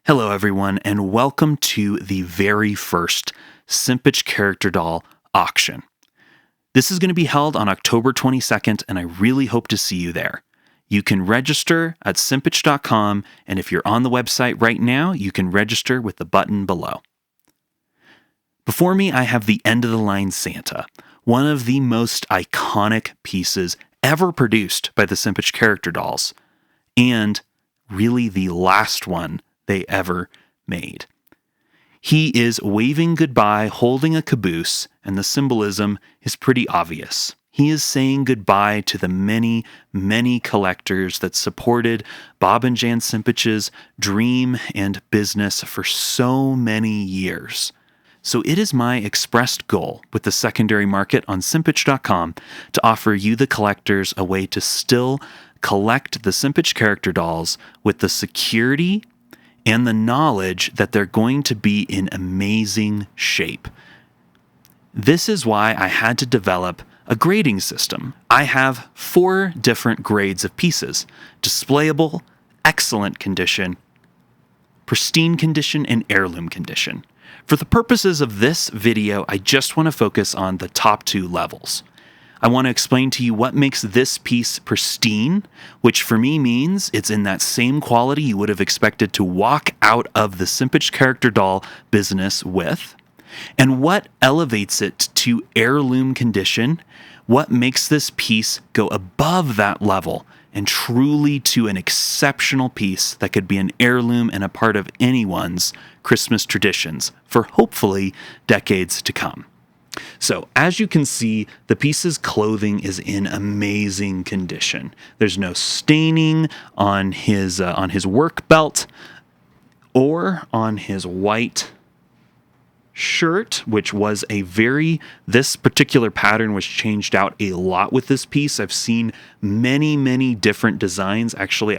Hello, everyone, and welcome to the very first Simpich character doll auction. This is going to be held on October 22nd, and I really hope to see you there. You can register at simpich.com, and if you're on the website right now, you can register with the button below. Before me, I have the end-of-the-line Santa, one of the most iconic pieces ever produced by the Simpich character dolls, and really the last one they ever made. He is waving goodbye, holding a caboose, and the symbolism is pretty obvious. He is saying goodbye to the many, many collectors that supported Bob and Jan Simpich's dream and business for so many years. So it is my expressed goal with the secondary market on simpich.com to offer you, the collectors, a way to still collect the Simpich character dolls with the security and the knowledge that they're going to be in amazing shape. This is why I had to develop a grading system. I have 4 different grades of pieces: displayable, excellent condition, pristine condition, and heirloom condition. For the purposes of this video, I just want to focus on the top 2 levels. I want to explain to you what makes this piece pristine, which for me means it's in that same quality you would have expected to walk out of the Simpich character doll business with, and what elevates it to heirloom condition, what makes this piece go above that level and truly to an exceptional piece that could be an heirloom and a part of anyone's Christmas traditions for hopefully decades to come. So, as you can see, the piece's clothing is in amazing condition. There's no staining on his work belt or on his white shirt, which was this particular pattern was changed out a lot with this piece. I've seen many, many different designs. Actually,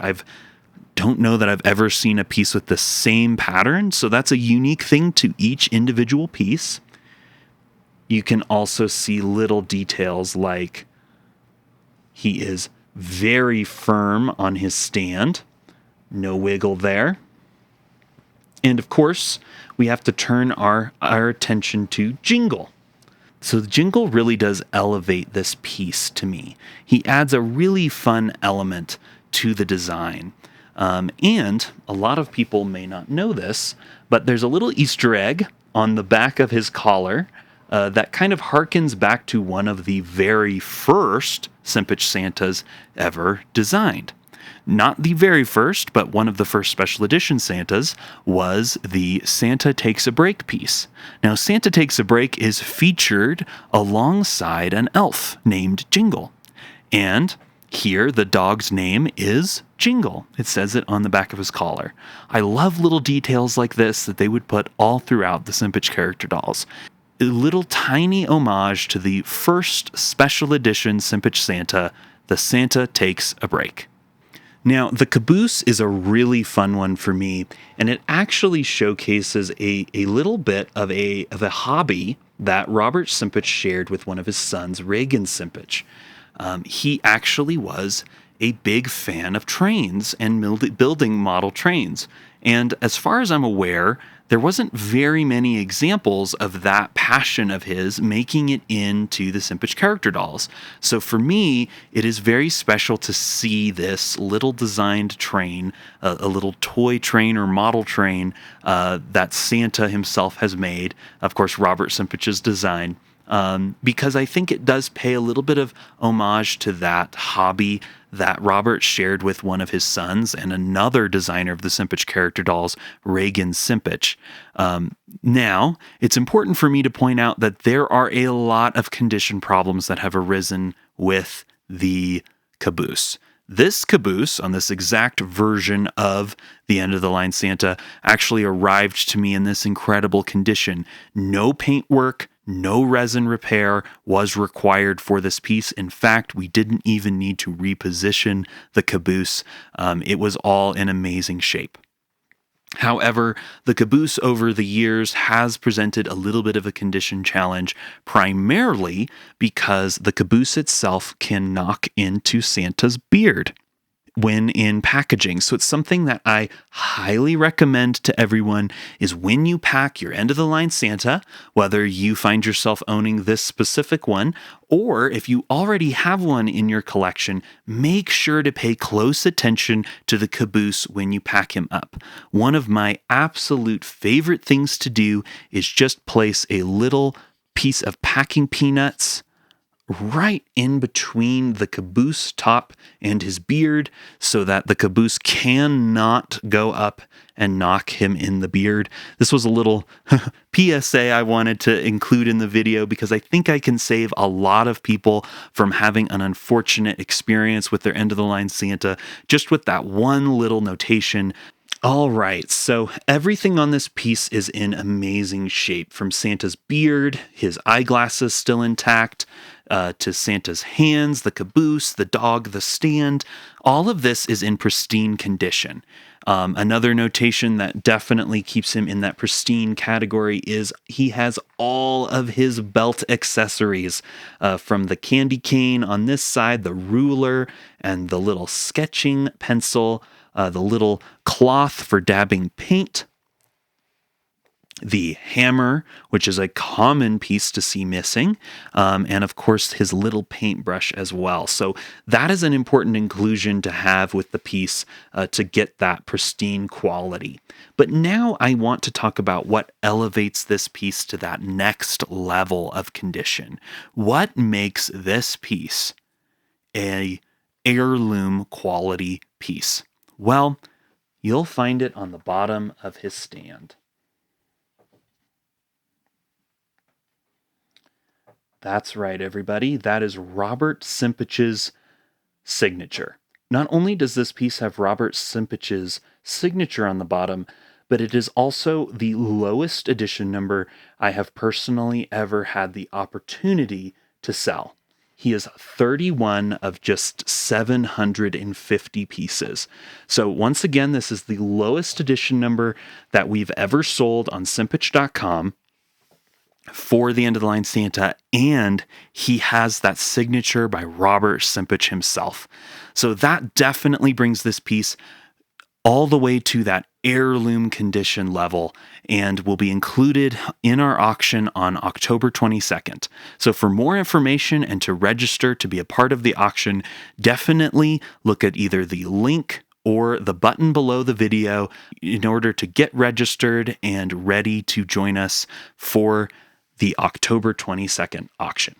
don't know that I've ever seen a piece with the same pattern, so that's a unique thing to each individual piece. You can also see little details like he is very firm on his stand, no wiggle there. And of course, we have to turn our attention to Jingle. So the Jingle really does elevate this piece to me. He adds a really fun element to the design. And a lot of people may not know this, but there's a little Easter egg on the back of his collar that kind of harkens back to one of the very first Simpich Santas ever designed. Not the very first, but one of the first special edition Santas was the Santa Takes a Break piece. Now, Santa Takes a Break is featured alongside an elf named Jingle. And here, the dog's name is Jingle. It says it on the back of his collar. I love little details like this that they would put all throughout the Simpich character dolls. A little tiny homage to the first special edition Simpich Santa, the Santa Takes a Break. Now, the caboose is a really fun one for me, and it actually showcases a little bit of a hobby that Robert Simpich shared with one of his sons, Reagan Simpich. He actually was a big fan of trains and building model trains. And as far as I'm aware, there wasn't very many examples of that passion of his making it into the Simpich character dolls. So for me, it is very special to see this little designed train, a little toy train or model train that Santa himself has made. Of course, Robert Simpich's design. Because I think it does pay a little bit of homage to that hobby that Robert shared with one of his sons and another designer of the Simpich character dolls, Reagan Simpich. Now, it's important for me to point out that there are a lot of condition problems that have arisen with the caboose. This caboose, on this exact version of the end-of-the-line Santa, actually arrived to me in this incredible condition. No paintwork, no resin repair was required for this piece. In fact, we didn't even need to reposition the caboose. It was all in amazing shape. However, the caboose over the years has presented a little bit of a condition challenge, primarily because the caboose itself can knock into Santa's beard. when in packaging. So it's something that I highly recommend to everyone is when you pack your end of the line Santa, whether you find yourself owning this specific one, or if you already have one in your collection, make sure to pay close attention to the caboose when you pack him up. One of my absolute favorite things to do is just place a little piece of packing peanuts right in between the caboose top and his beard so that the caboose cannot go up and knock him in the beard. This was a little PSA I wanted to include in the video because I think I can save a lot of people from having an unfortunate experience with their end of the line Santa just with that one little notation. All right, so everything on this piece is in amazing shape, from Santa's beard, his eyeglasses still intact, to Santa's hands, the caboose, the dog, the stand. All of this is in pristine condition. Another notation that definitely keeps him in that pristine category is he has all of his belt accessories, from the candy cane on this side, the ruler, and the little sketching pencil, the little cloth for dabbing paint, the hammer, which is a common piece to see missing, and of course his little paintbrush as well. So that is an important inclusion to have with the piece to get that pristine quality. But now I want to talk about what elevates this piece to that next level of condition. What makes this piece a heirloom quality piece? Well, you'll find it on the bottom of his stand. That's right, everybody. That is Robert Simpich's signature. Not only does this piece have Robert Simpich's signature on the bottom, but it is also the lowest edition number I have personally ever had the opportunity to sell. He is 31 of just 750 pieces. So once again, this is the lowest edition number that we've ever sold on Simpich.com for the end of the line Santa, and he has that signature by Robert Simpich himself. So that definitely brings this piece all the way to that heirloom condition level and will be included in our auction on October 22nd. So for more information and to register to be a part of the auction, definitely look at either the link or the button below the video in order to get registered and ready to join us for the October 22nd auction.